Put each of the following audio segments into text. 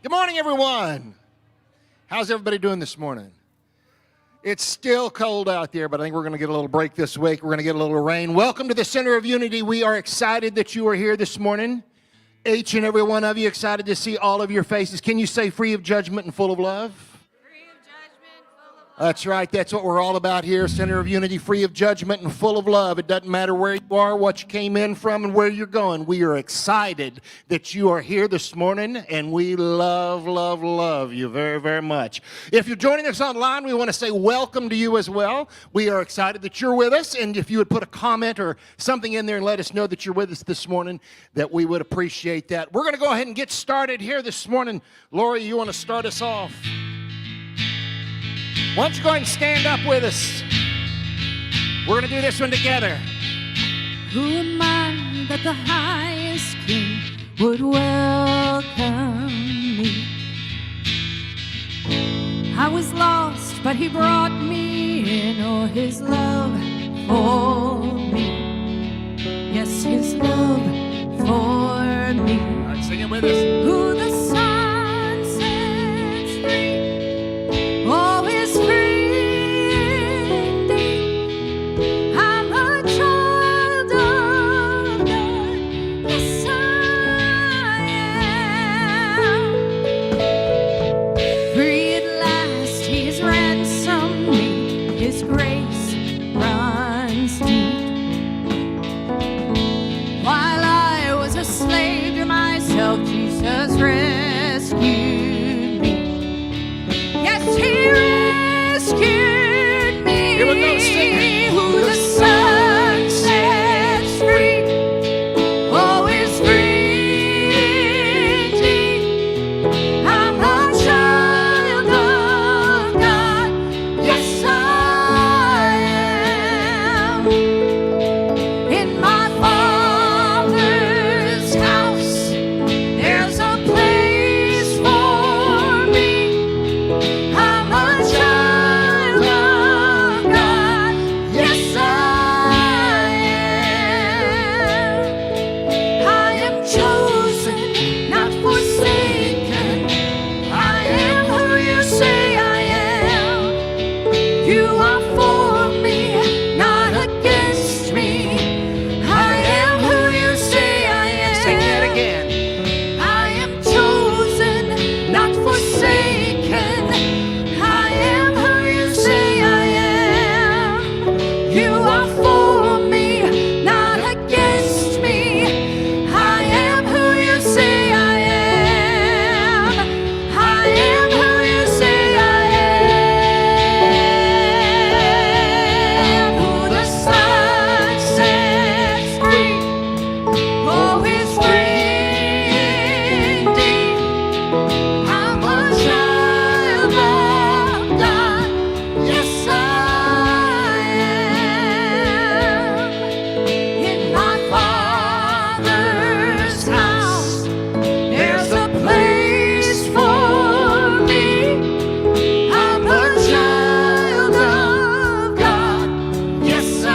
Good morning, everyone. How's everybody doing this morning? It's still cold out there, but I think we're going to get a little break this week. We're going to get a little rain. Welcome to the Center of Unity. We are excited that you are here this morning. Each and every one of you excited to see all of your faces. Can you say free of judgment and full of love? That's right. That's what we're all about here. Center of Unity, free of judgment and full of love. It doesn't matter where you are, what you came in from, and where you're going. We are excited that you are here this morning, and we love, love, love you very, very much. If you're joining us online, we want to say welcome to you as well. We are excited that you're with us, and if you would put a comment or something in there and let us know that you're with us this morning, that we would appreciate that. We're going to go ahead and get started here this morning. Lori, you want to start us off? Why don't you go ahead and stand up with us? We're going to do this one together. Who am I that the highest king would welcome me? I was lost, but he brought me in. Oh, his love for me. Yes, his love for me. All right, sing it with us. Who the sun sets free. Oh, is free indeed. I'm a child of God. Yes, I am. Free at last, He's ransomed me. His grace runs deep. While I was a slave to myself, Jesus rescued me. Yes, He rescued me. Here we go, sing it. Who the sun sets free, oh, is free indeed. I'm a child of God. Yes, I am. In my Father's house, there's a place for me. I'm a child of God. Yes, I am. I am chosen, not forsaken. I am who you say I am. You are for me, not against me. I am who you say I am. Sing that again. I am chosen, not forsaken. I am who you say I am. You are for me, not against me. I am who you say I am. I am who you say I am. Who the sun sets free, oh, is free indeed. I'm a child of God. Yes, I am. In my Father's house, there's a place for me. I'm a child of God. Yes, I am.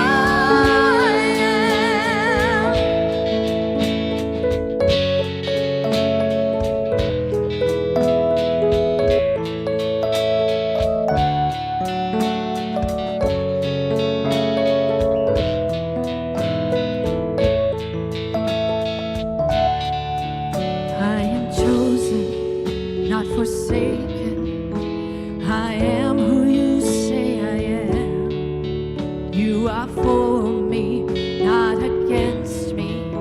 I am chosen, not forsaken. I am who you say I am. You are for me, not against me.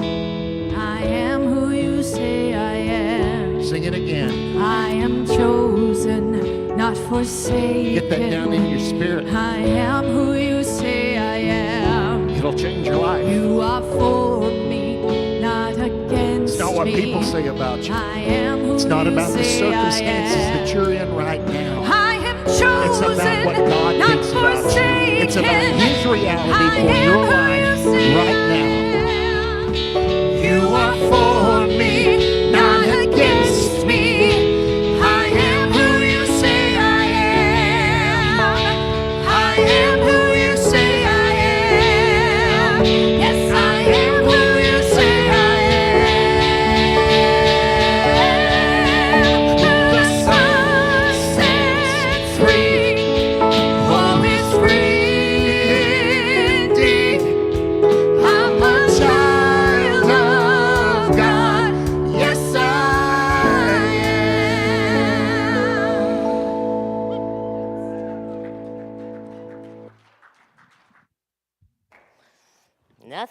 I am who you say I am. Sing it again. I am chosen, not forsaken. Get that down in your spirit. I am who you say I am. It'll change your life. You are for me, not against It's not what me. people say about you. I am who It's not you about the say I circumstances am. that you're in right now. I am chosen, It's about what God not thinks about you. forsaken. It's about His reality I for am your who life you say right I now. am. You are for me, not against me. I am who you say I am. I am who you say I am. Yes, I am who you say I am.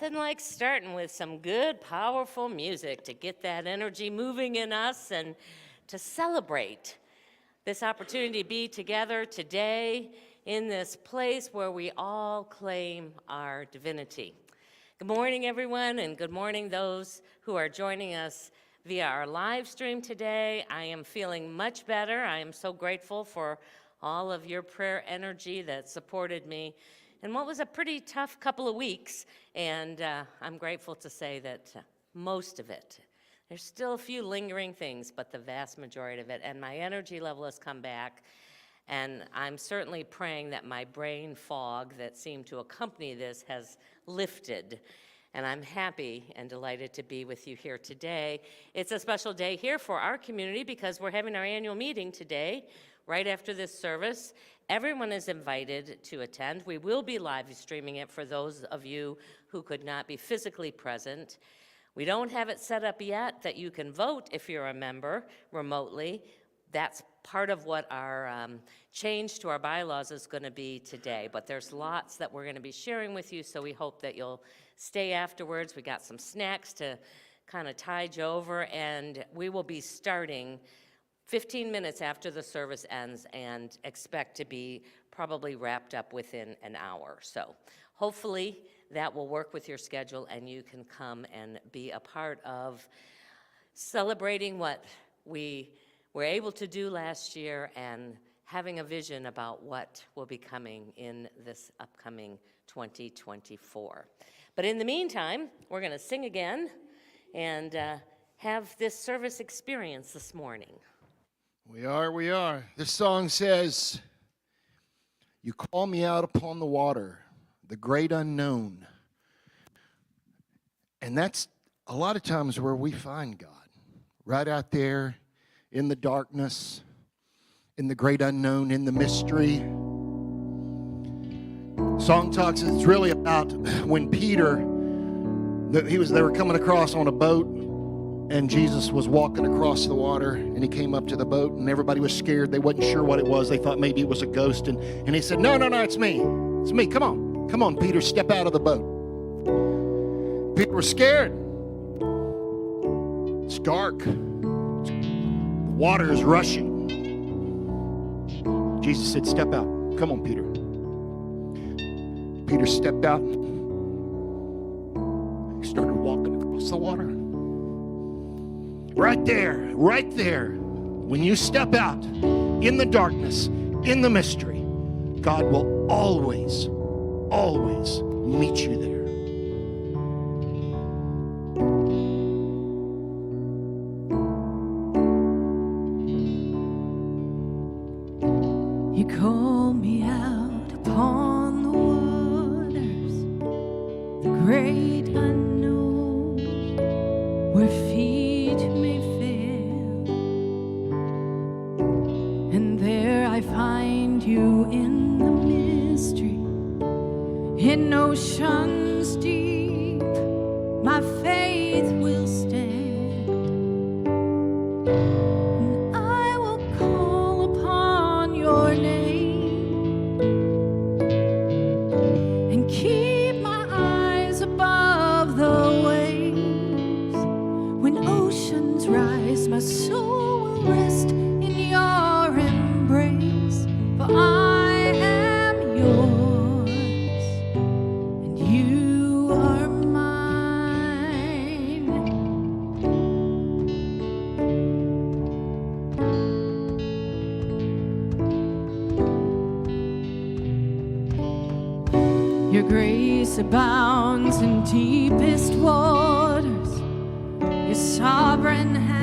Nothing like starting with some good, powerful music to get that energy moving in us and to celebrate this opportunity to be together today in this place where we all claim our divinity. Good morning, everyone, and good morning those who are joining us via our live stream today. I am feeling much better. I am so grateful for all of your prayer energy that supported me in what was a pretty tough couple of weeks, and I'm grateful to say that most of it, there's still a few lingering things, but the vast majority of it, and my energy level has come back, and I'm certainly praying that my brain fog that seemed to accompany this has lifted. And I'm happy and delighted to be with you here today. It's a special day here for our community because we're having our annual meeting today, right after this service. Everyone is invited to attend. We will be live streaming it for those of you who could not be physically present. We don't have it set up yet that you can vote if you're a member remotely. That's part of what our change to our bylaws is going to be today. But there's lots that we're going to be sharing with you, so we hope that you'll stay afterwards. We got some snacks to kind of tide you over, and we will be starting 15 minutes after the service ends and expect to be probably wrapped up within an hour. So hopefully that will work with your schedule and you can come and be a part of celebrating what we were able to do last year and having a vision about what will be coming in this upcoming 2024. But in the meantime, we're going to sing again and have this service experience this morning. We are. This song says, "You call me out upon the water, the great unknown." And that's a lot of times where we find God, right out there in the darkness, in the great unknown, in the mystery. Song talks, it's really about when Peter, they were coming across on a boat, and Jesus was walking across the water, and he came up to the boat, and everybody was scared. They wasn't sure what it was. They thought maybe it was a ghost, and he said, no, it's me. It's me. Come on, Peter, step out of the boat. Peter was scared. It's dark. The water is rushing. Jesus said, step out. Come on, Peter. Peter stepped out. He started walking across the water. Right there, when you step out in the darkness, in the mystery, God will always meet you there. You call me out upon the waters, the great unknown, where feet may fail, and there I find you in the mystery, in oceans deep, my faith will stand. My soul will rest in your embrace, for I am yours, and you are mine. Your grace abounds in deepest waters, your sovereign hand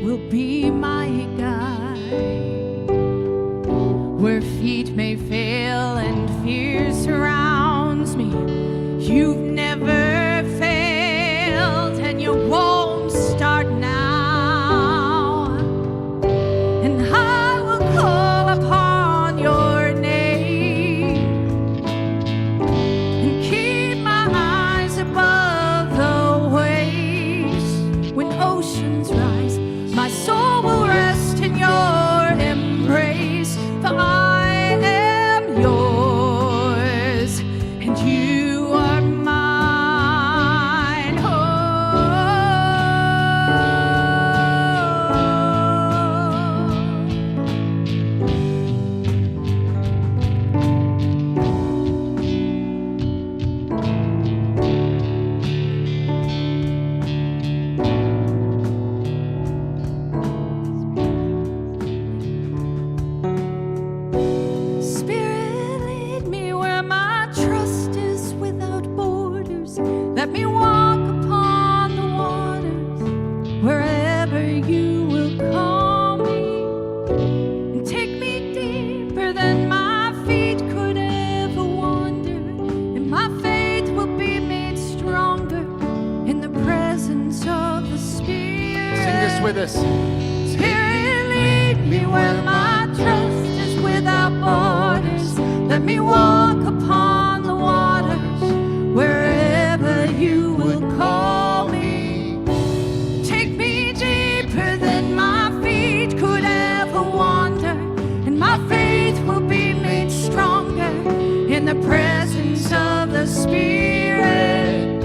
will be my guide. Where feet may fail and fear surrounds me, you've never failed and you won't start now. And I will call upon your name and keep my eyes above the waves. When oceans rise, my soul will rise. presence of the Spirit. Sing this with us. Spirit, lead me where my trust is without borders. Let me walk upon the waters wherever you will call me. Take me deeper than my feet could ever wander, and my faith will be made stronger in the presence of the Spirit.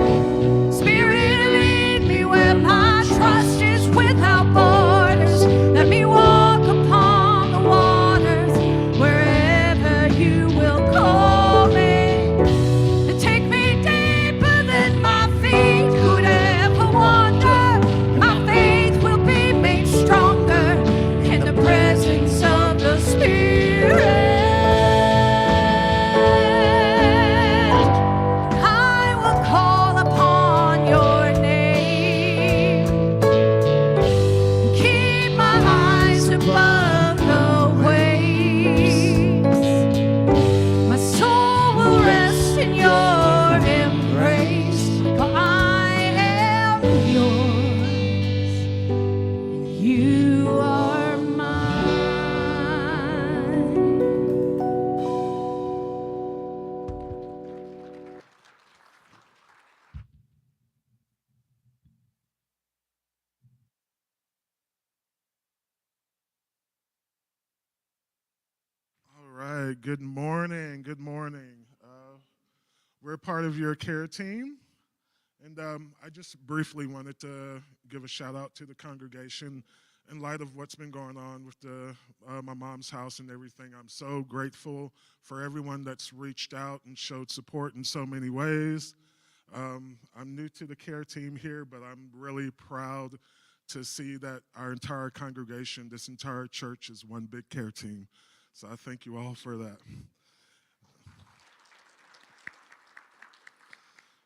Spirit, lead me where my trust is without borders. Let me walk upon the waters wherever you will call me. And take me deeper than my feet could ever wander. My faith will be made stronger in the presence of the Spirit. I will call upon your name. Keep my eyes above the waves. My soul will rest in your embrace, for I am yours, and you are mine. All right, good morning. Good morning. We're part of your care team, and I just briefly wanted to give a shout out to the congregation in light of what's been going on with my mom's house and everything. I'm so grateful for everyone that's reached out and showed support in so many ways. I'm new to the care team here, but I'm really proud to see that our entire congregation, this entire church, is one big care team. So I thank you all for that.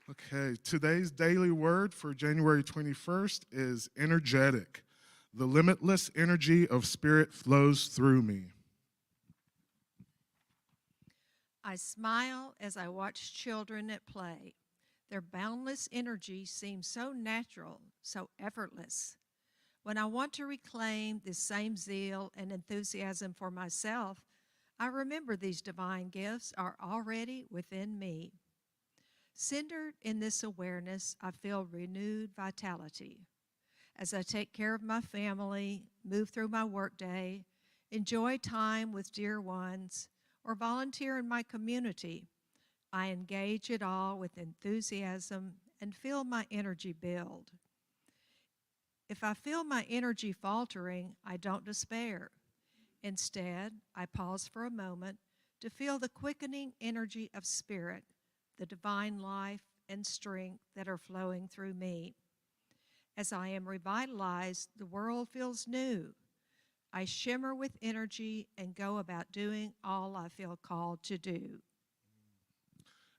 Okay, today's daily word for January 21st is energetic. The limitless energy of Spirit flows through me. I smile as I watch children at play. Their boundless energy seems so natural, so effortless. When I want to reclaim this same zeal and enthusiasm for myself, I remember these divine gifts are already within me. Centered in this awareness, I feel renewed vitality. As I take care of my family, move through my workday, enjoy time with dear ones, or volunteer in my community, I engage it all with enthusiasm and feel my energy build. If I feel my energy faltering, I don't despair. Instead, I pause for a moment to feel the quickening energy of Spirit, the divine life and strength that are flowing through me. As I am revitalized, the world feels new. I shimmer with energy and go about doing all I feel called to do.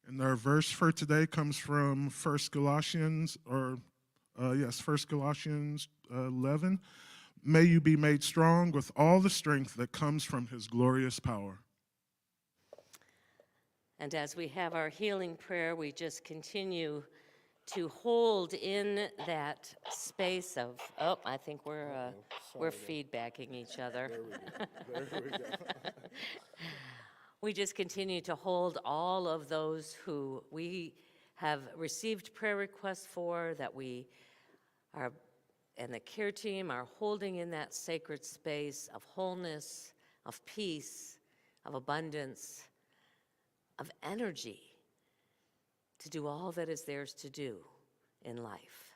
And our verse for today comes from 1 Colossians 11. May you be made strong with all the strength that comes from his glorious power. And as we have our healing prayer, we just continue to hold in that space of, I think we're feedbacking each other. There we go. We just continue to hold all of those who we have received prayer requests for, that we are, and the care team are holding in that sacred space of wholeness, of peace, of abundance, of energy to do all that is theirs to do in life.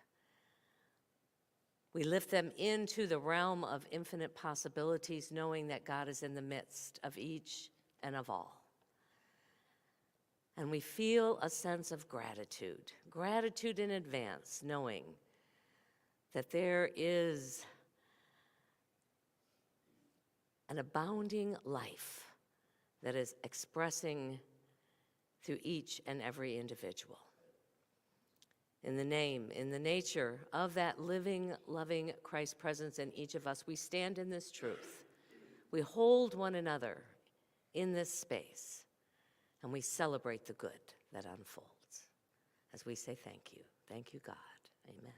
We lift them into the realm of infinite possibilities, knowing that God is in the midst of each and of all. And we feel a sense of gratitude in advance, knowing that there is an abounding life that is expressing through each and every individual. In the name, in the nature of that living, loving Christ presence in each of us, we stand in this truth. We hold one another in this space, and we celebrate the good that unfolds as we say thank you. Thank you, God. Amen.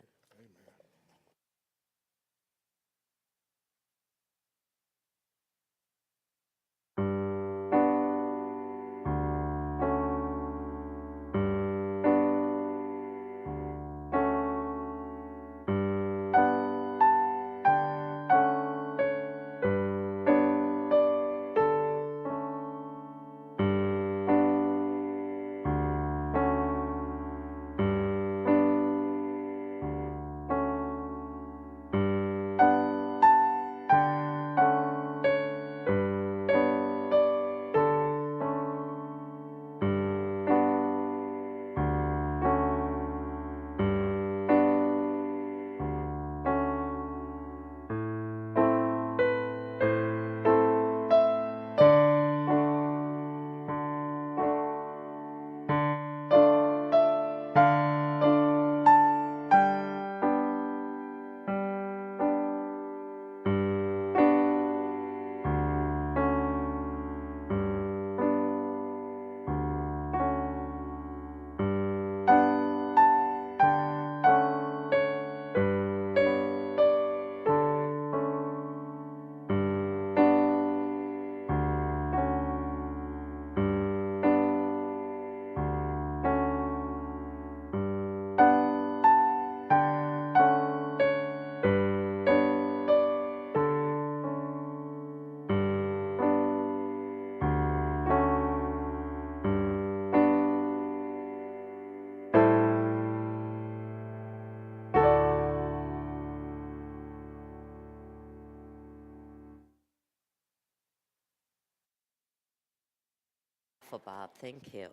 Bob. Thank you.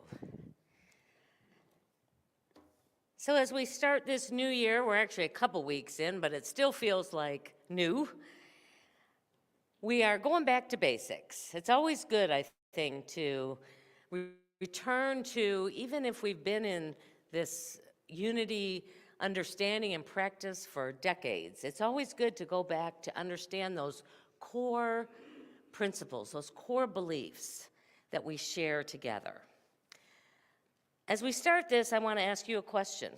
So as we start this new year, we're actually a couple weeks in, but it still feels like new. We are going back to basics. It's always good, I think, to return to, even if we've been in this unity understanding and practice for decades, it's always good to go back to understand those core principles, those core beliefs that we share together. As we start this, I want to ask you a question.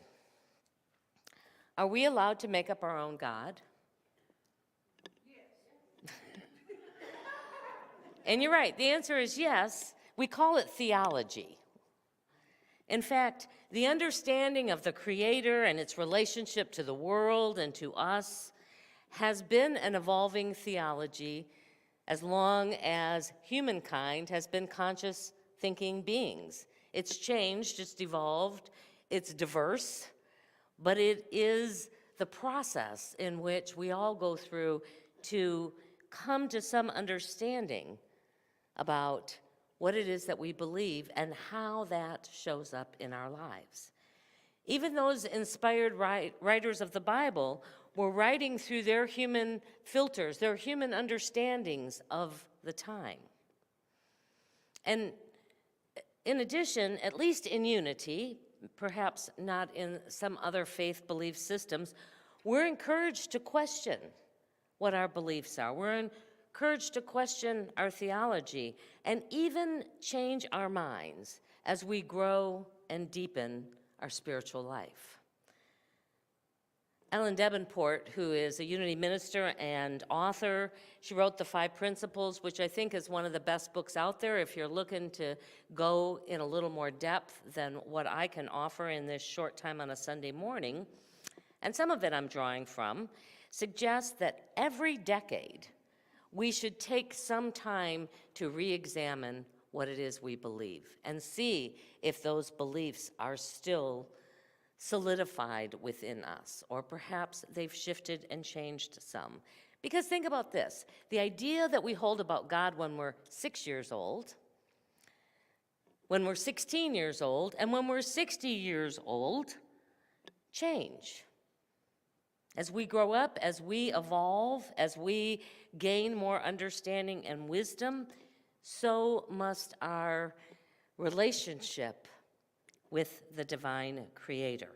Are we allowed to make up our own God? Yes. And you're right, the answer is yes. We call it theology. In fact, the understanding of the Creator and its relationship to the world and to us has been an evolving theology as long as humankind has been conscious thinking beings. It's changed, it's evolved, it's diverse, but it is the process in which we all go through to come to some understanding about what it is that we believe and how that shows up in our lives. Even those inspired writers of the Bible were writing through their human filters, their human understandings of the time. And in addition, at least in unity, perhaps not in some other faith belief systems, we're encouraged to question what our beliefs are. We're encouraged to question our theology and even change our minds as we grow and deepen our spiritual life. Ellen Davenport, who is a Unity minister and author, she wrote The 5 Principles, which I think is one of the best books out there if you're looking to go in a little more depth than what I can offer in this short time on a Sunday morning. And some of it I'm drawing from, suggests that every decade we should take some time to re-examine what it is we believe and see if those beliefs are still solidified within us, or perhaps they've shifted and changed some. Because think about this, the idea that we hold about God when we're 6 years old, when we're 16 years old, and when we're 60 years old, change. As we grow up, as we evolve, as we gain more understanding and wisdom, so must our relationship with the divine Creator.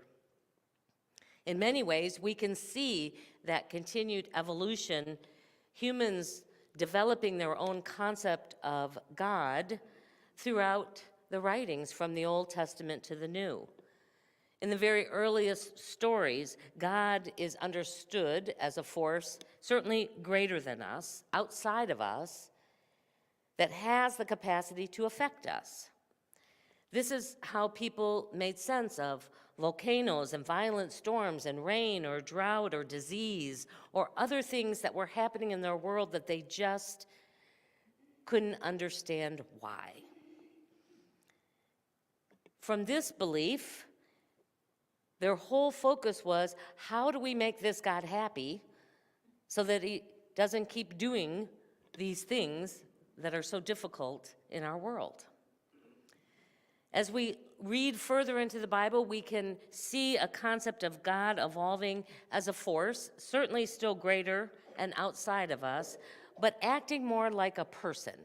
In many ways, we can see that continued evolution, humans developing their own concept of God throughout the writings from the Old Testament to the New. In the very earliest stories, God is understood as a force certainly greater than us, outside of us, that has the capacity to affect us. This is how people made sense of volcanoes and violent storms and rain or drought or disease or other things that were happening in their world that they just couldn't understand why. From this belief, their whole focus was, how do we make this God happy so that he doesn't keep doing these things that are so difficult in our world? As we read further into the Bible, we can see a concept of God evolving as a force, certainly still greater and outside of us, but acting more like a person,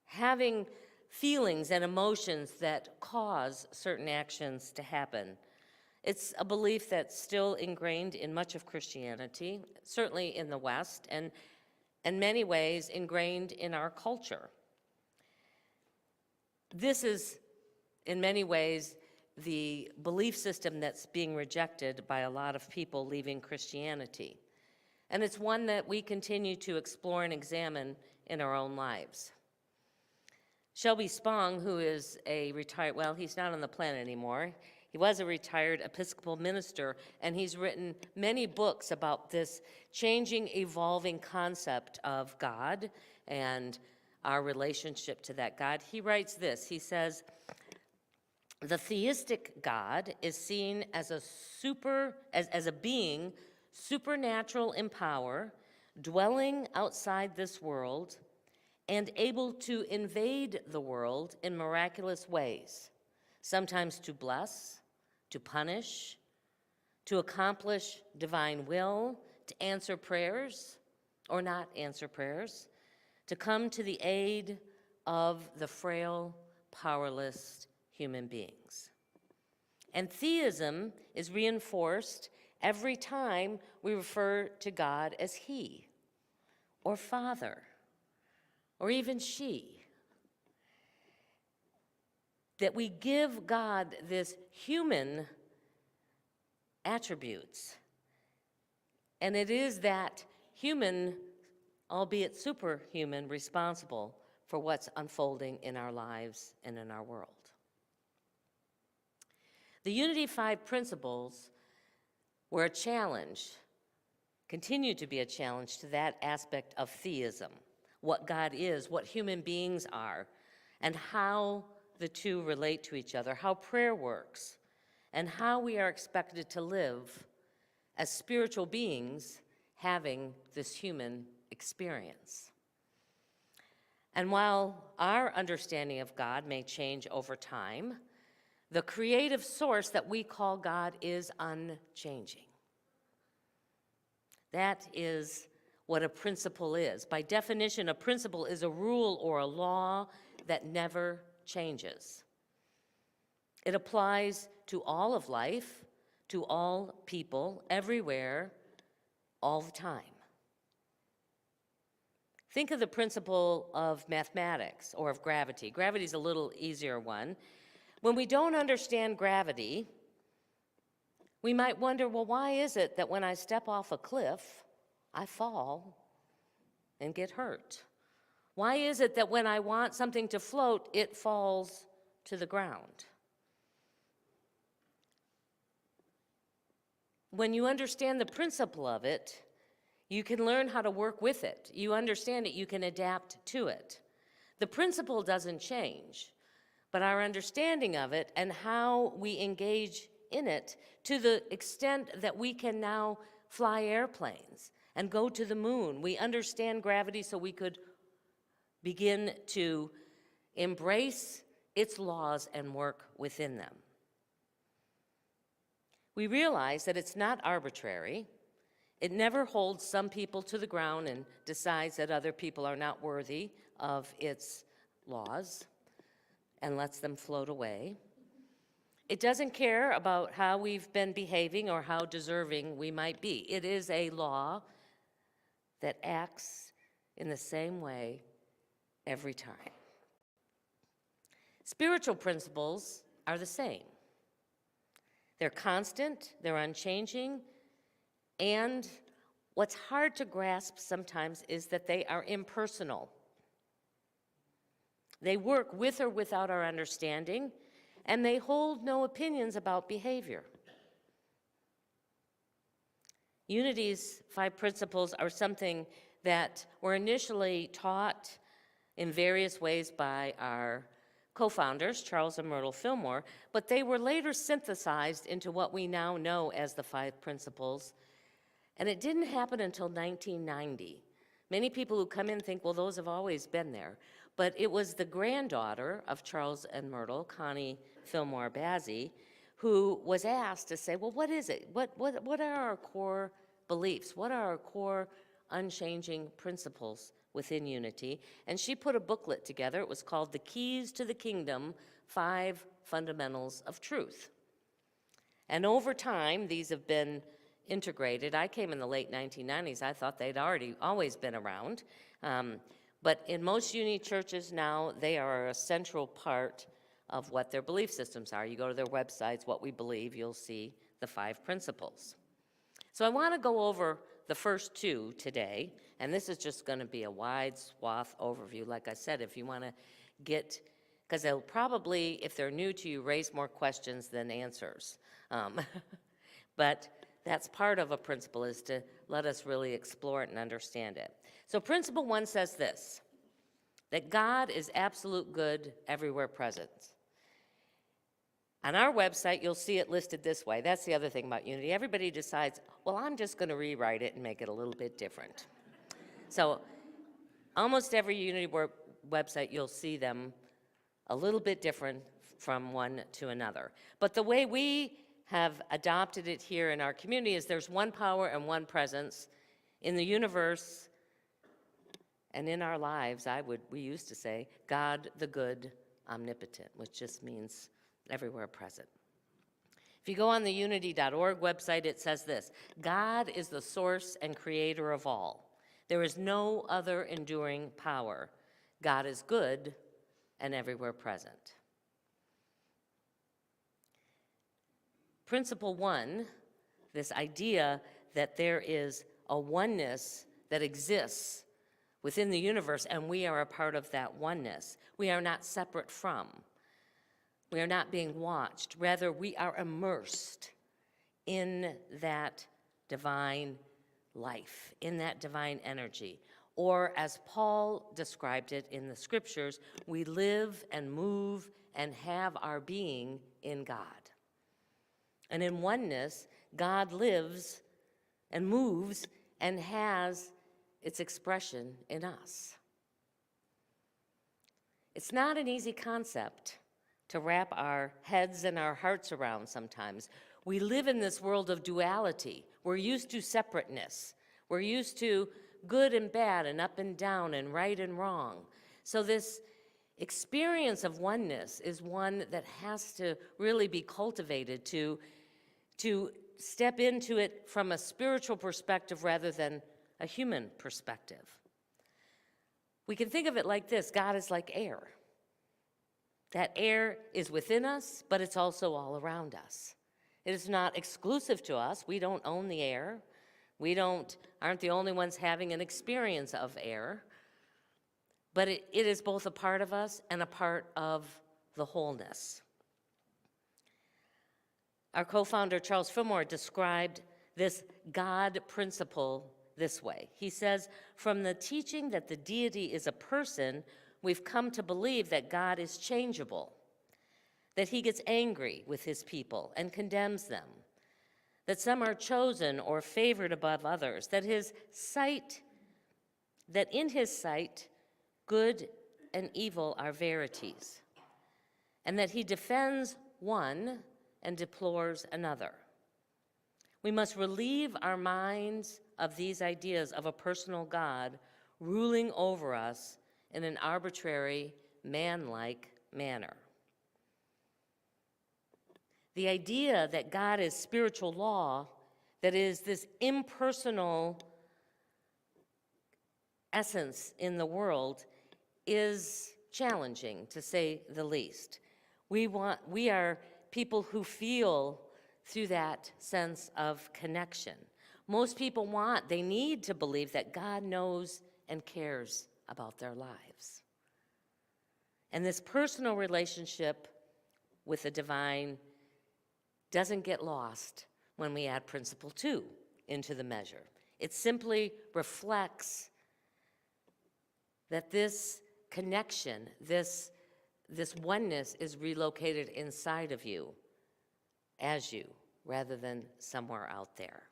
having feelings and emotions that cause certain actions to happen. It's a belief that's still ingrained in much of Christianity, certainly in the West, and in many ways ingrained in our culture. This is, in many ways, the belief system that's being rejected by a lot of people leaving Christianity. And it's one that we continue to explore and examine in our own lives. Shelby Spong, who is a retired, well, he's not on the planet anymore. He was a retired Episcopal minister, and he's written many books about this changing, evolving concept of God and our relationship to that God. He writes this, he says, the theistic God is seen as a being supernatural in power, dwelling outside this world, and able to invade the world in miraculous ways, sometimes to bless, to punish, to accomplish divine will, to answer prayers or not answer prayers, to come to the aid of the frail, powerless human beings. And theism is reinforced every time we refer to God as He, or Father, or even She. That we give God this human attributes. And it is that human, albeit superhuman, responsible for what's unfolding in our lives and in our world. The Unity 5 principles were a challenge, continue to be a challenge to that aspect of theism, what God is, what human beings are, and how the two relate to each other, how prayer works, and how we are expected to live as spiritual beings having this human experience. And while our understanding of God may change over time, the creative source that we call God is unchanging. That is what a principle is. By definition, a principle is a rule or a law that never changes. It applies to all of life, to all people, everywhere, all the time. Think of the principle of mathematics or of gravity. Gravity is a little easier one. When we don't understand gravity, we might wonder, well, why is it that when I step off a cliff, I fall and get hurt? Why is it that when I want something to float, it falls to the ground? When you understand the principle of it, you can learn how to work with it. You understand it, you can adapt to it. The principle doesn't change, but our understanding of it and how we engage in it, to the extent that we can now fly airplanes and go to the moon. We understand gravity so we could begin to embrace its laws and work within them. We realize that it's not arbitrary. It never holds some people to the ground and decides that other people are not worthy of its laws and lets them float away. It doesn't care about how we've been behaving or how deserving we might be. It is a law that acts in the same way every time. Spiritual principles are the same. They're constant, they're unchanging, and what's hard to grasp sometimes is that they are impersonal. They work with or without our understanding, and they hold no opinions about behavior. Unity's 5 principles are something that were initially taught in various ways by our co-founders, Charles and Myrtle Fillmore, but they were later synthesized into what we now know as the 5 principles. And it didn't happen until 1990. Many people who come in think, well, those have always been there. But it was the granddaughter of Charles and Myrtle, Connie Fillmore Bazzi, who was asked to say, well, what is it? What are our core beliefs? What are our core unchanging principles within Unity? And she put a booklet together. It was called The Keys to the Kingdom, 5 Fundamentals of Truth. And over time, these have been integrated. I came in the late 1990s. I thought they'd always been around. But in most Unity churches now, they are a central part of what their belief systems are. You go to their websites, What We Believe, you'll see the 5 principles. So I want to go over the first 2 today, and this is just going to be a wide swath overview. Like I said, if you want to get, because they'll probably, if they're new to you, raise more questions than answers. But that's part of a principle, is to let us really explore it and understand it. So principle 1 says this, that God is absolute good, everywhere present. On our website, you'll see it listed this way. That's the other thing about Unity. Everybody decides, well, I'm just going to rewrite it and make it a little bit different. So almost every Unity website, you'll see them a little bit different from one to another. But the way we have adopted it here in our community is there's one power and one presence in the universe and in our lives. We used to say, God the good, omnipotent, which just means everywhere present. If you go on the unity.org website, it says this: God is the source and creator of all. There is no other enduring power. God is good and everywhere present. Principle 1, this idea that there is a oneness that exists within the universe, and we are a part of that oneness. We are not separate from. We are not being watched. Rather, we are immersed in that divine life, in that divine energy. Or, as Paul described it in the scriptures, we live and move and have our being in God. And in oneness, God lives and moves and has its expression in us. It's not an easy concept to wrap our heads and our hearts around sometimes. We live in this world of duality. We're used to separateness. We're used to good and bad and up and down and right and wrong. So this experience of oneness is one that has to really be cultivated to step into it from a spiritual perspective rather than a human perspective. We can think of it like this: God is like air. That air is within us, but it's also all around us. It is not exclusive to us. We don't own the air. We aren't the only ones having an experience of air. But it is both a part of us and a part of the wholeness. Our co-founder, Charles Fillmore, described this God principle this way. He says, from the teaching that the deity is a person, we've come to believe that God is changeable, that he gets angry with his people and condemns them, that some are chosen or favored above others, that in his sight, good and evil are verities, and that he defends one and deplores another. We must relieve our minds of these ideas of a personal God ruling over us in an arbitrary, man-like manner. The idea that God is spiritual law, that is this impersonal essence in the world, is challenging, to say the least. We are people who feel through that sense of connection. Most people they need to believe that God knows and cares about their lives. And this personal relationship with the divine doesn't get lost when we add principle 2 into the measure. It simply reflects that this connection, this oneness is relocated inside of you, as you, rather than somewhere out there.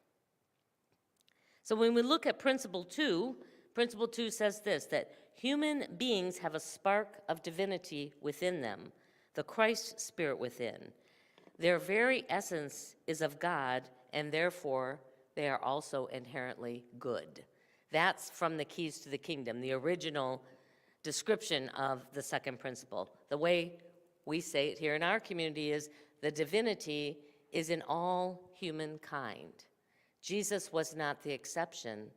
So when we look at principle 2 says this, that human beings have a spark of divinity within them, the Christ spirit within. Their very essence is of God, and therefore they are also inherently good. That's from the Keys to the Kingdom, the original description of the second principle. The way we say it here in our community is the divinity is in all humankind. Jesus was not the exception,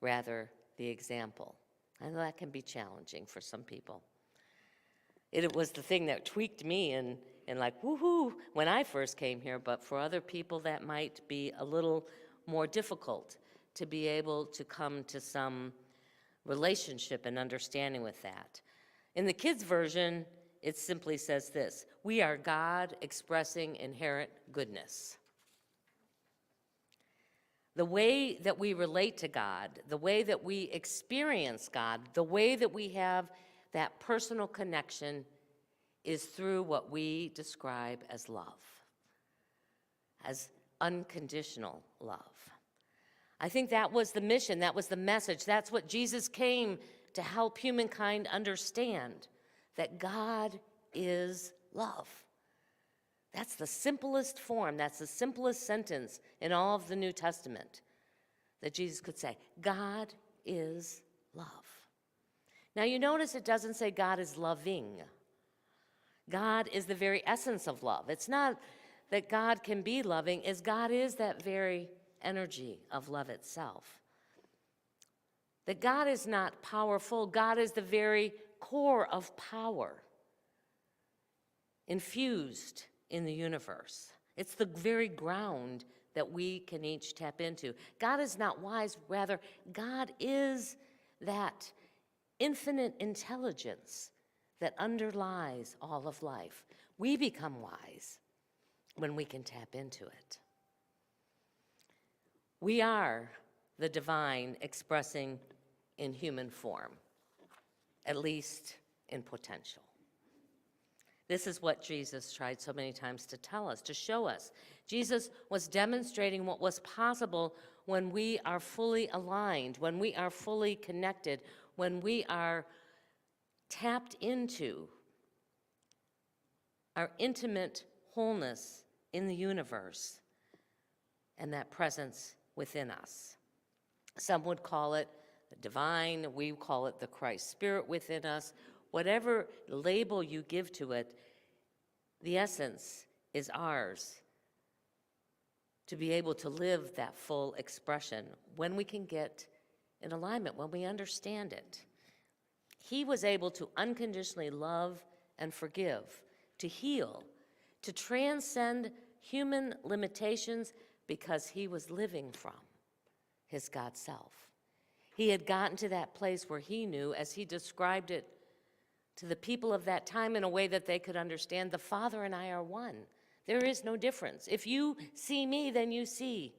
rather the example. I know that can be challenging for some people. It was the thing that tweaked me and like, woohoo, when I first came here, but for other people that might be a little more difficult to be able to come to some relationship and understanding with that. In the kids' version, it simply says this: we are God expressing inherent goodness. The way that we relate to God, the way that we experience God, the way that we have that personal connection is through what we describe as love, as unconditional love. I think that was the mission, that was the message. That's what Jesus came to help humankind understand that God is love. That's the simplest form, that's the simplest sentence in all of the New Testament that Jesus could say. God is love. Now you notice it doesn't say God is loving. God is the very essence of love. It's not that God can be loving, as God is that very energy of love itself. That God is not powerful, God is the very core of power infused in the universe. It's the very ground that we can each tap into. God is not wise, rather, God is that infinite intelligence that underlies all of life. We become wise when we can tap into it. We are the divine expressing in human form, at least in potential. This is what Jesus tried so many times to tell us, to show us. Jesus was demonstrating what was possible when we are fully aligned, when we are fully connected, when we are tapped into our intimate wholeness in the universe and that presence within us. Some would call it the divine, we call it the Christ Spirit within us. Whatever label you give to it, the essence is ours to be able to live that full expression when we can get in alignment, when we understand it. He was able to unconditionally love and forgive, to heal, to transcend human limitations because he was living from his God self. He had gotten to that place where he knew, as he described it to the people of that time in a way that they could understand, the Father and I are one. There is no difference. If you see me, then you see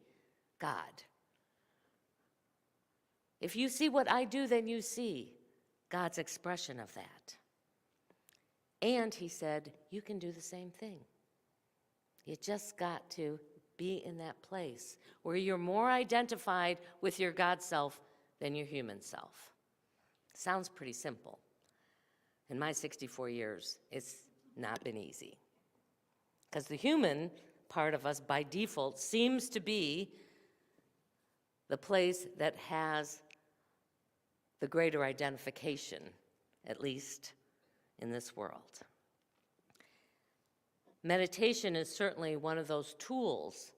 God. If you see what I do, then you see God's expression of that. And he said, you can do the same thing. You just got to be in that place where you're more identified with your God self than your human self. Sounds pretty simple. In my 64 years, it's not been easy. Because the human part of us, by default, seems to be the place that has the greater identification, at least in this world. Meditation is certainly one of those tools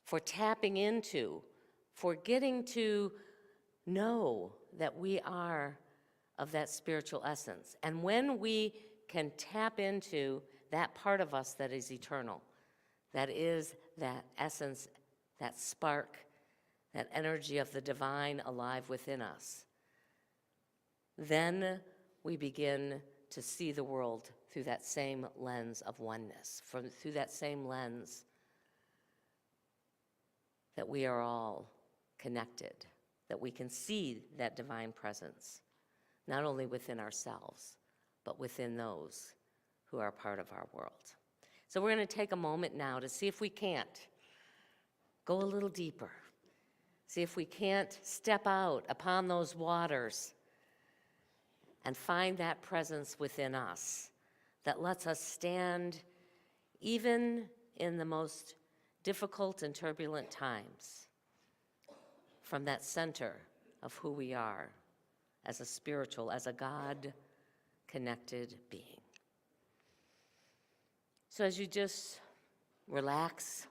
for tapping into, for getting to know that we are of that spiritual essence. And when we can tap into that part of us that is eternal, that is that essence, that spark, that energy of the divine alive within us, then we begin to see the world through that same lens of oneness, through that same lens that we are all connected, that we can see that divine presence, not only within ourselves, but within those who are part of our world. So we're going to take a moment now to see if we can't go a little deeper, see if we can't step out upon those waters and find that presence within us that lets us stand even in the most difficult and turbulent times from that center of who we are as a spiritual, as a God-connected being. So as you just relax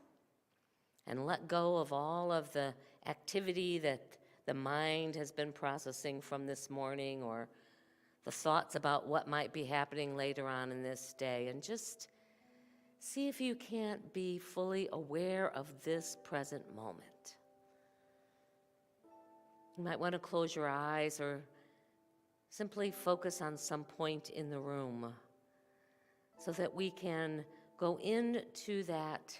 and let go of all of the activity that the mind has been processing from this morning, or the thoughts about what might be happening later on in this day, and just see if you can't be fully aware of this present moment. You might want to close your eyes or simply focus on some point in the room so that we can go into that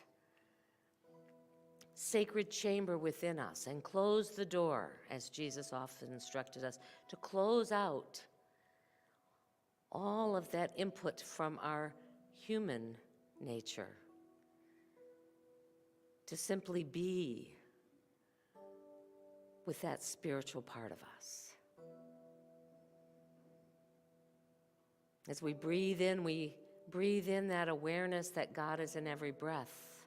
sacred chamber within us and close the door, as Jesus often instructed us, to close out all of that input from our human nature, to simply be with that spiritual part of us. As we breathe in that awareness that God is in every breath.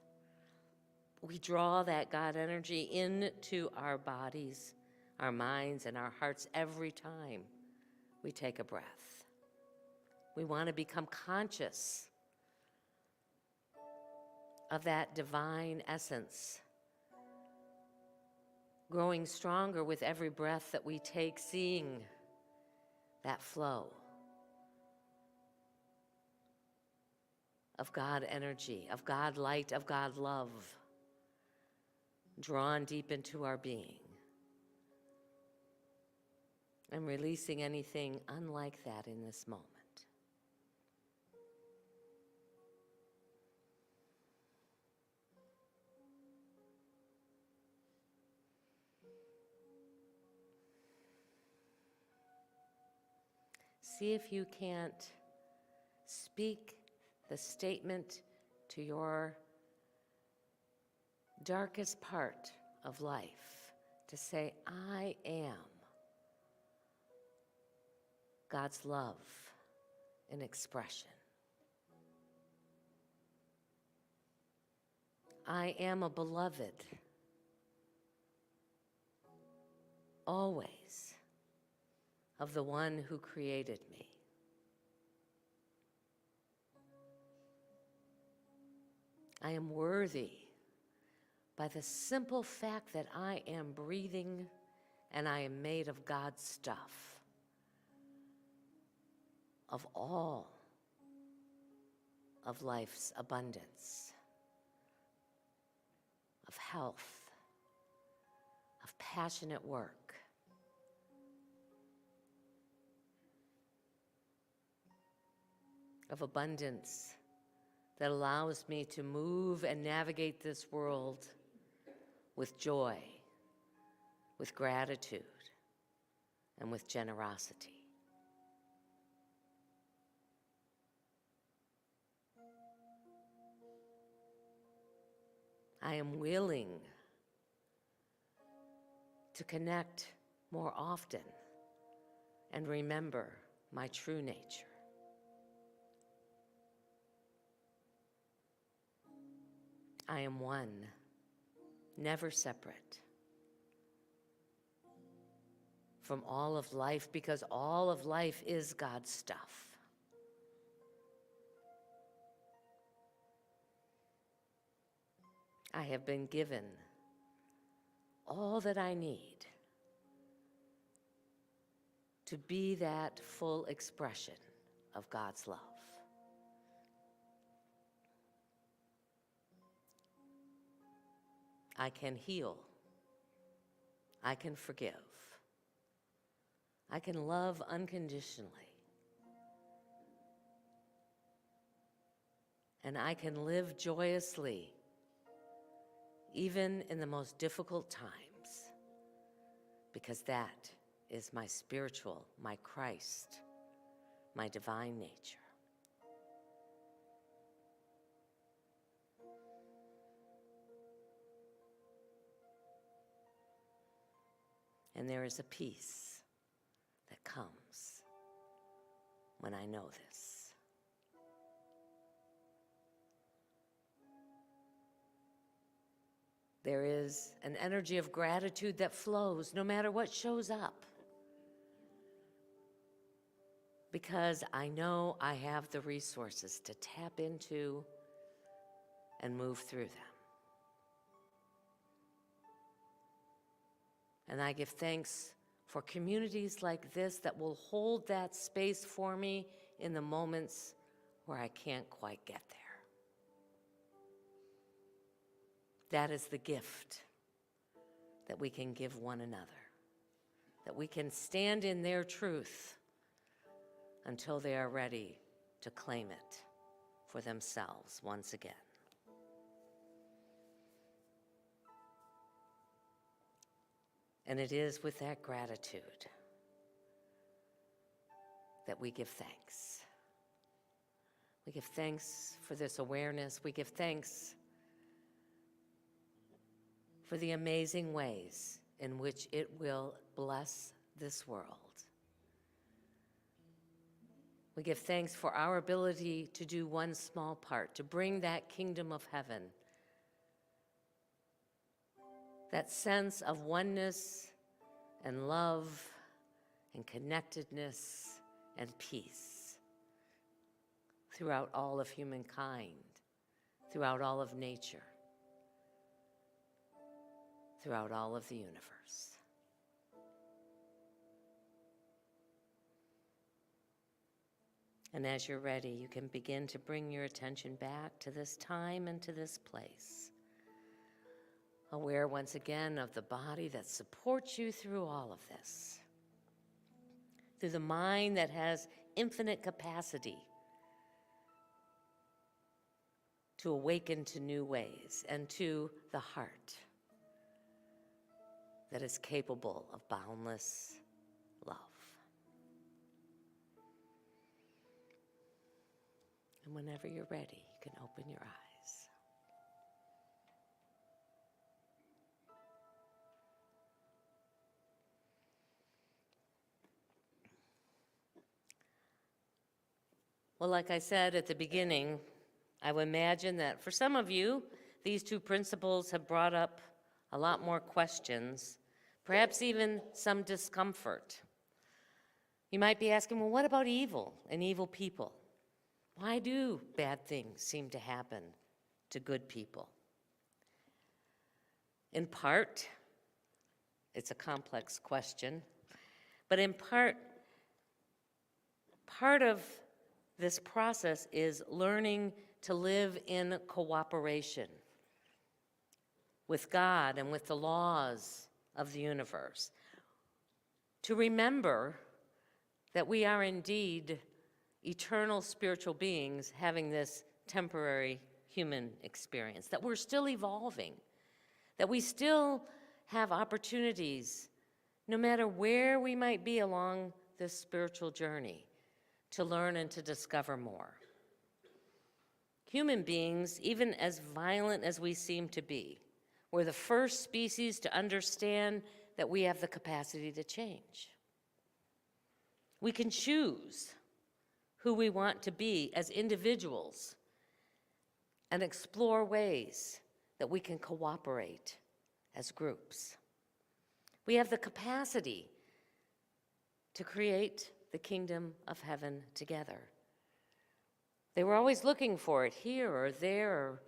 We draw that God energy into our bodies, our minds, and our hearts every time we take a breath. We want to become conscious of that divine essence, growing stronger with every breath that we take, seeing that flow of God energy, of God light, of God love, drawn deep into our being, and releasing anything unlike that in this moment. See if you can't speak the statement to your darkest part of life, to say, I am God's love in expression. I am a beloved, always, of the one who created me. I am worthy by the simple fact that I am breathing and I am made of God's stuff, of all of life's abundance, of health, of passionate work, of abundance that allows me to move and navigate this world with joy, with gratitude, and with generosity. I am willing to connect more often and remember my true nature. I am one, never separate from all of life, because all of life is God's stuff. I have been given all that I need to be that full expression of God's love. I can heal. I can forgive. I can love unconditionally. And I can live joyously, even in the most difficult times, because that is my spiritual, my Christ, my divine nature. And there is a peace that comes when I know this. There is an energy of gratitude that flows no matter what shows up, because I know I have the resources to tap into and move through them. And I give thanks for communities like this that will hold that space for me in the moments where I can't quite get there. That is the gift that we can give one another, that we can stand in their truth until they are ready to claim it for themselves once again. And it is with that gratitude that we give thanks. We give thanks for this awareness. We give thanks for the amazing ways in which it will bless this world. We give thanks for our ability to do one small part, to bring that kingdom of heaven, that sense of oneness and love and connectedness and peace throughout all of humankind, throughout all of nature, throughout all of the universe. And as you're ready, you can begin to bring your attention back to this time and to this place. Aware once again of the body that supports you through all of this. Through the mind that has infinite capacity to awaken to new ways, and to the heart that is capable of boundless love. And whenever you're ready, you can open your eyes. Well, like I said at the beginning, I would imagine that for some of you, these two principles have brought up a lot more questions, perhaps even some discomfort. You might be asking, well, what about evil and evil people? Why do bad things seem to happen to good people? In part, it's a complex question, but in part of this process is learning to live in cooperation with God and with the laws of the universe. To remember that we are indeed eternal spiritual beings having this temporary human experience, that we're still evolving, that we still have opportunities, no matter where we might be along this spiritual journey, to learn and to discover more. Human beings, even as violent as we seem to be, we're the first species to understand that we have the capacity to change. We can choose who we want to be as individuals and explore ways that we can cooperate as groups. We have the capacity to create the kingdom of heaven together. They were always looking for it here or there, or,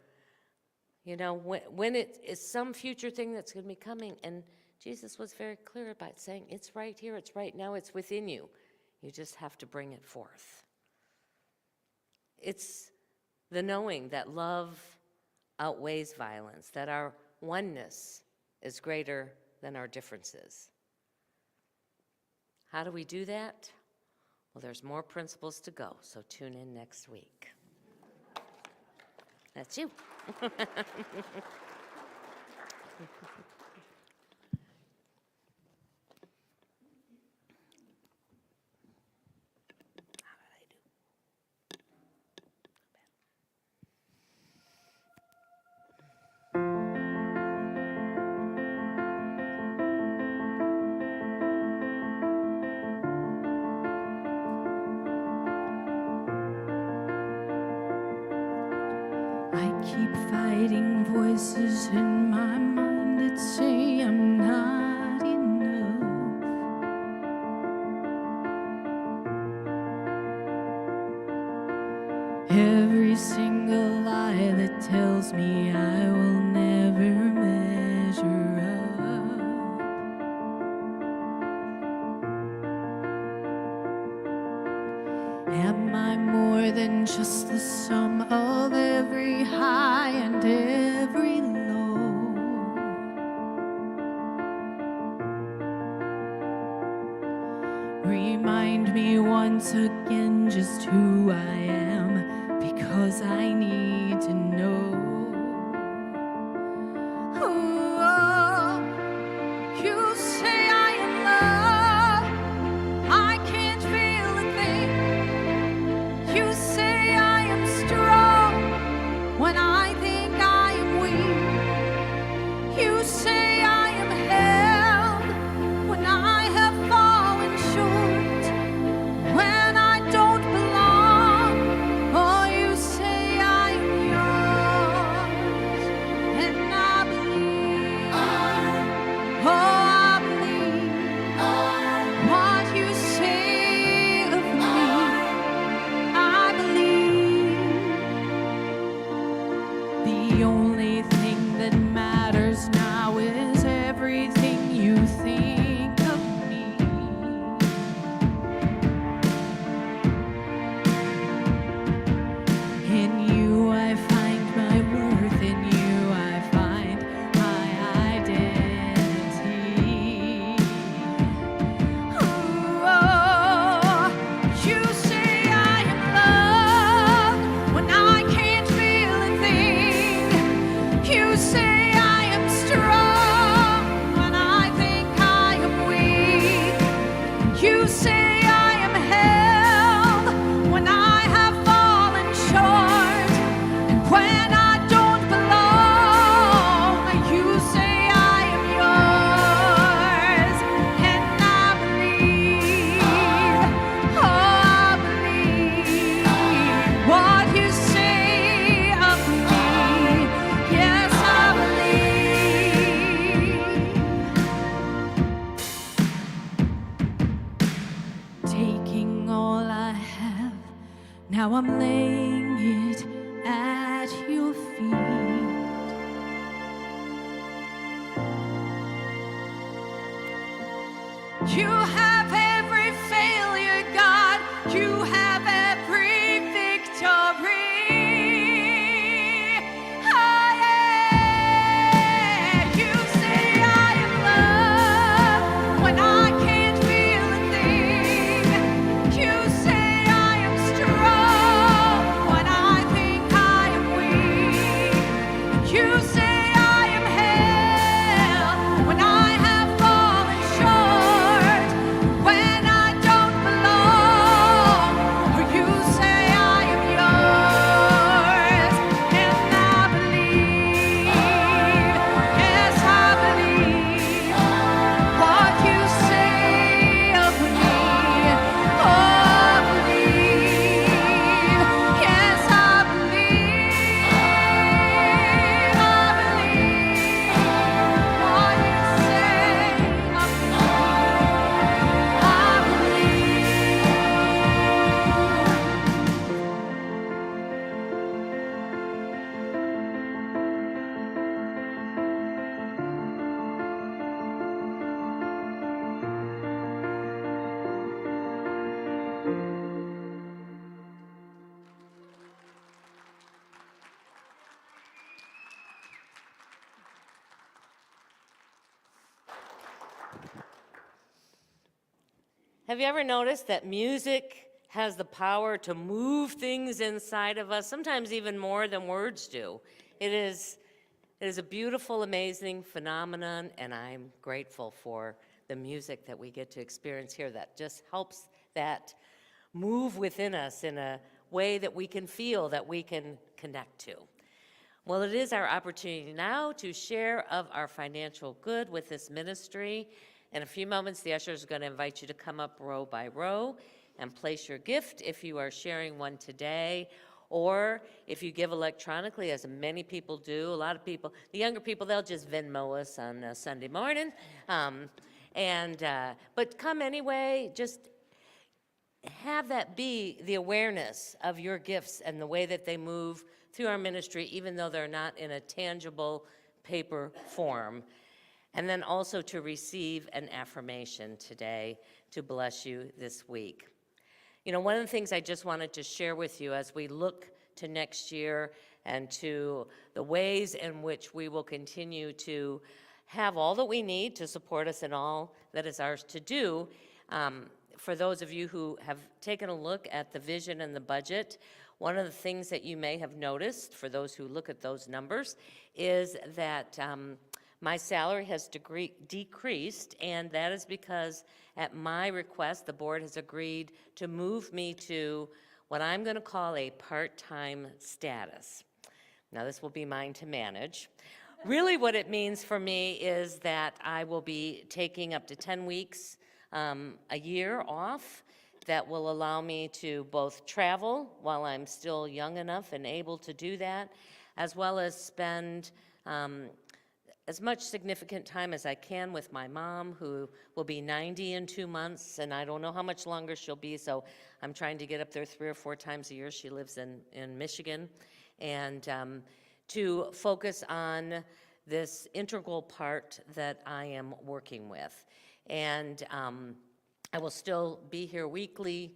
when it is some future thing that's going to be coming. And Jesus was very clear about saying, it's right here, it's right now, it's within you. You just have to bring it forth. It's the knowing that love outweighs violence, that our oneness is greater than our differences. How do we do that? Well, there's more principles to go, so tune in next week. That's you. I keep fighting voices in my mind that say I'm not enough. Every single lie that tells me I will never measure up. Am I more than just the sum of every high and every low? Remind me once again just who I am, because I need to know. Oh, you say I am love, I can't feel a thing. You say I am strong when I think I am weak. You say I am held when I have fallen short, when I don't belong. Now I'm laying it at your feet. You have every failure, God. You have every victory. You say I am loved when I can't feel a thing. You say I am strong when I think I am weak. You say I am held when I have fallen short, when I don't belong. Or you say I am yours, and I believe, yes I believe what you say of me. Oh, believe, yes I believe what you say of me. I believe. Have you ever noticed that music has the power to move things inside of us, sometimes even more than words do? It is a beautiful, amazing phenomenon, and I'm grateful for the music that we get to experience here that just helps that move within us in a way that we can feel, that we can connect to. Well, it is our opportunity now to share of our financial good with this ministry. In a few moments, the ushers are going to invite you to come up row by row and place your gift if you are sharing one today, or if you give electronically, as many people do. A lot of people, the younger people, they'll just Venmo us on Sunday morning. But come anyway, just have that be the awareness of your gifts and the way that they move through our ministry, even though they're not in a tangible paper form. And then also to receive an affirmation today to bless you this week. You know, one of the things I just wanted to share with you as we look to next year and to the ways in which we will continue to have all that we need to support us in all that is ours to do. For those of you who have taken a look at the vision and the budget, one of the things that you may have noticed, for those who look at those numbers, is that my salary has decreased, and that is because at my request, the board has agreed to move me to what I'm going to call a part-time status. Now, this will be mine to manage. Really what it means for me is that I will be taking up to 10 weeks a year off. That will allow me to both travel while I'm still young enough and able to do that, as well as spend as much significant time as I can with my mom, who will be 90 in 2 months, and I don't know how much longer she'll be, so I'm trying to get up there 3 or 4 times a year. She lives in Michigan. And to focus on this integral part that I am working with. And I will still be here weekly,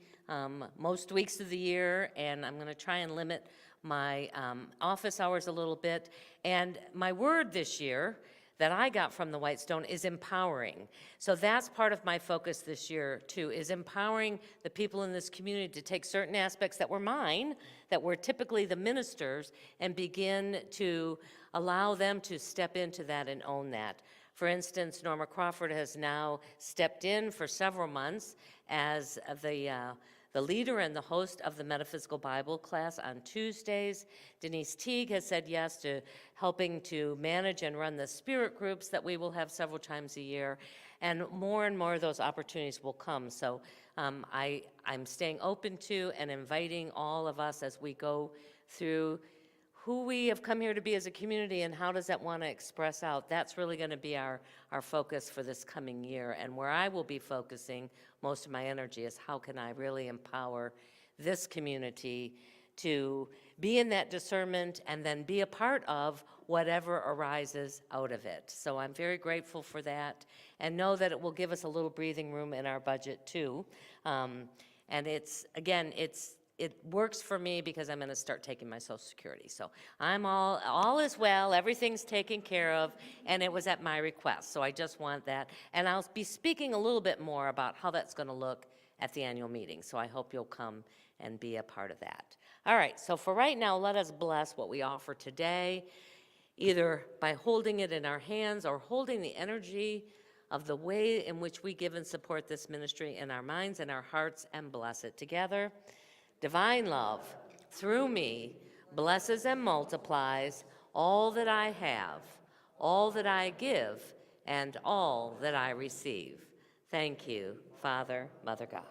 most weeks of the year, and I'm going to try and limit my office hours a little bit. And my word this year that I got from the Whitestone is empowering. So that's part of my focus this year, too, is empowering the people in this community to take certain aspects that were mine, that were typically the ministers, and begin to allow them to step into that and own that. For instance, Norma Crawford has now stepped in for several months as the leader and the host of the Metaphysical Bible class on Tuesdays. Denise Teague has said yes to helping to manage and run the spirit groups that we will have several times a year. And more of those opportunities will come. So I'm staying open to and inviting all of us as we go through who we have come here to be as a community and how does that want to express out. That's really going to be our focus for this coming year. And where I will be focusing most of my energy is how can I really empower this community to be in that discernment and then be a part of whatever arises out of it. So I'm very grateful for that, and know that it will give us a little breathing room in our budget too. And it's, again, it works for me because I'm going to start taking my Social Security. So I'm all is well, everything's taken care of, and it was at my request. So I just want that. And I'll be speaking a little bit more about how that's going to look at the annual meeting. So I hope you'll come and be a part of that. All right, so for right now, let us bless what we offer today, either by holding it in our hands or holding the energy of the way in which we give and support this ministry in our minds and our hearts, and bless it together. Divine love, through me, blesses and multiplies all that I have, all that I give, and all that I receive. Thank you, Father, Mother God.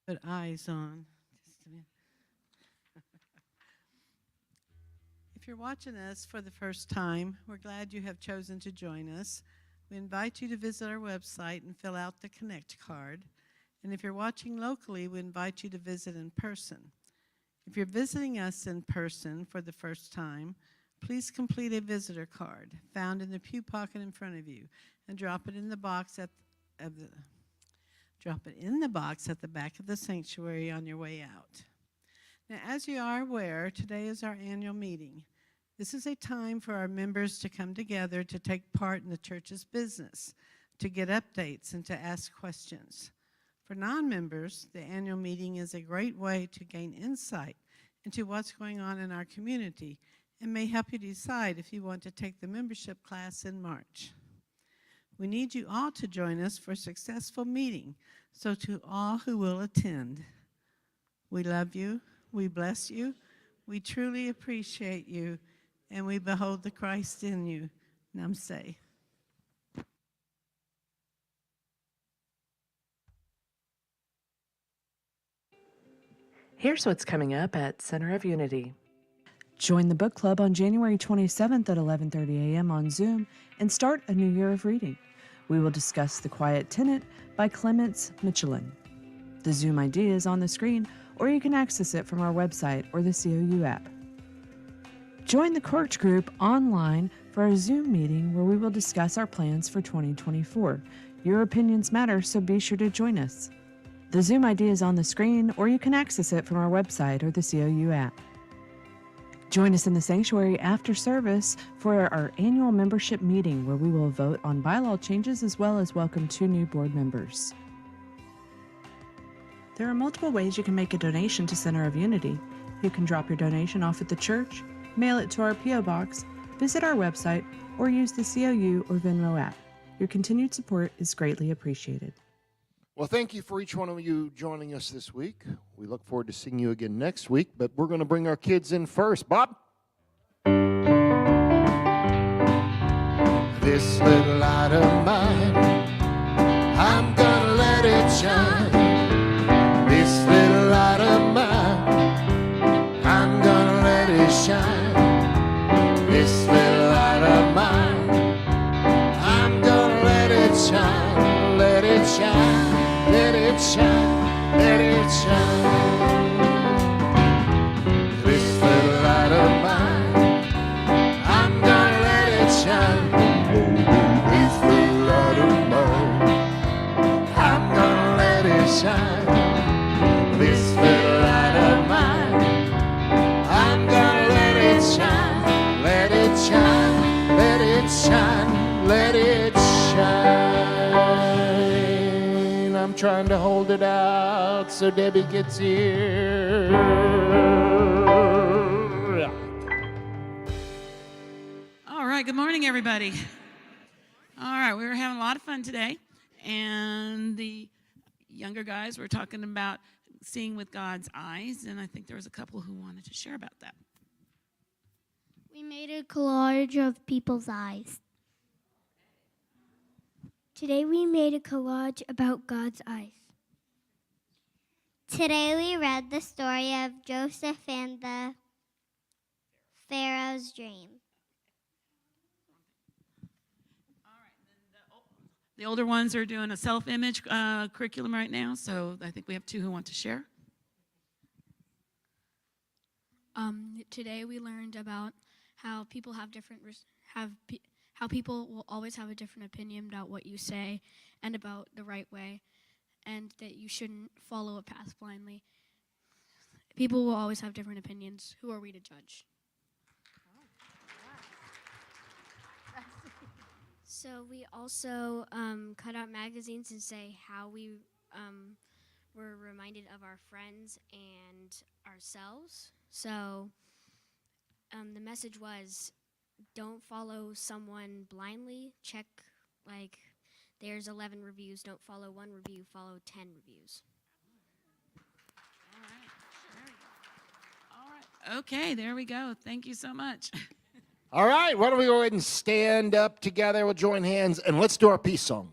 Put eyes on. Just a minute. If you're watching us for the first time, we're glad you have chosen to join us. We invite you to visit our website and fill out the Connect card. And if you're watching locally, we invite you to visit in person. If you're visiting us in person for the first time, please complete a visitor card found in the pew pocket in front of you and drop it in the box at the back of the sanctuary on your way out. Now, as you are aware, today is our annual meeting. This is a time for our members to come together to take part in the church's business, to get updates, and to ask questions. For non-members, the annual meeting is a great way to gain insight into what's going on in our community and may help you decide if you want to take the membership class in March. We need you all to join us for a successful meeting, so to all who will attend, we love you, we bless you, we truly appreciate you, and we behold the Christ in you. Namaste. Here's what's coming up at Center of Unity. Join the book club on January 27th at 11:30 a.m. on Zoom and start a new year of reading. We will discuss The Quiet Tenant by Clements Michelin. The Zoom ID is on the screen, or you can access it from our website or the COU app. Join the Courage Group online for a Zoom meeting where we will discuss our plans for 2024. Your opinions matter, so be sure to join us. The Zoom ID is on the screen, or you can access it from our website or the COU app. Join us in the sanctuary after service for our annual membership meeting where we will vote on bylaw changes as well as welcome 2 new board members. There are multiple ways you can make a donation to Center of Unity. You can drop your donation off at the church, mail it to our P.O. Box, visit our website, or use the COU or Venmo app. Your continued support is greatly appreciated. Well, thank you for each one of you joining us this week. We look forward to seeing you again next week, but we're going to bring our kids in first. Bob? This little light of mine, I'm going to let it shine. This little light of mine, I'm going to let it shine. This little light of mine, I'm going to let it shine. Let it shine. Let it shine, let it shine. This little light of mine, I'm gonna let it shine. This little light of mine, I'm gonna let it shine. This little light of mine, I'm gonna let it shine. Let it shine, let it shine, let it shine. I'm trying to hold it out so Debbie gets here. All right, good morning, everybody. All right, we were having a lot of fun today, and the younger guys were talking about seeing with God's eyes, and I think there was a couple who wanted to share about that. We made a collage of people's eyes. Today we made a collage about God's eyes. Today we read the story of Joseph and the Pharaoh's dream. All right, then the older ones are doing a self-image curriculum right now, so I think we have 2 who want to share. Today we learned about how people have how people will always have a different opinion about what you say and about the right way, and that you shouldn't follow a path blindly. People will always have different opinions. Who are we to judge? So we also cut out magazines and say how we were reminded of our friends and ourselves. So the message was, don't follow someone blindly. Check, like, there's 11 reviews. Don't follow 1 review. Follow 10 reviews. All right, okay, there we go. Thank you so much. All right, why don't we go ahead and stand up together, we'll join hands, and let's do our peace song.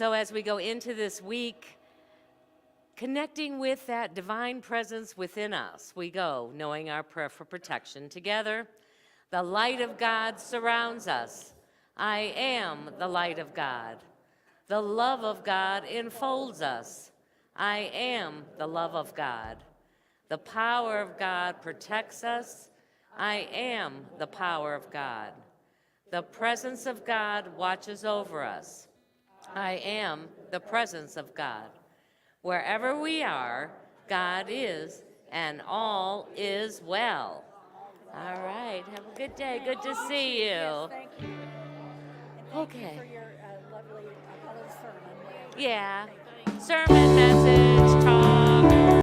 so as we go into this week, connecting with that divine presence within us, we go knowing our prayer for protection together. The light of God surrounds us. I am the light of God. The love of God enfolds us. I am the love of God. The power of God protects us. I am the power of God. The presence of God watches over us. I am the presence of God. Wherever we are, God is, and all is well. All right, have a good day. Good to see you. Thank you. Okay. For your lovely sermon. Yeah, sermon message.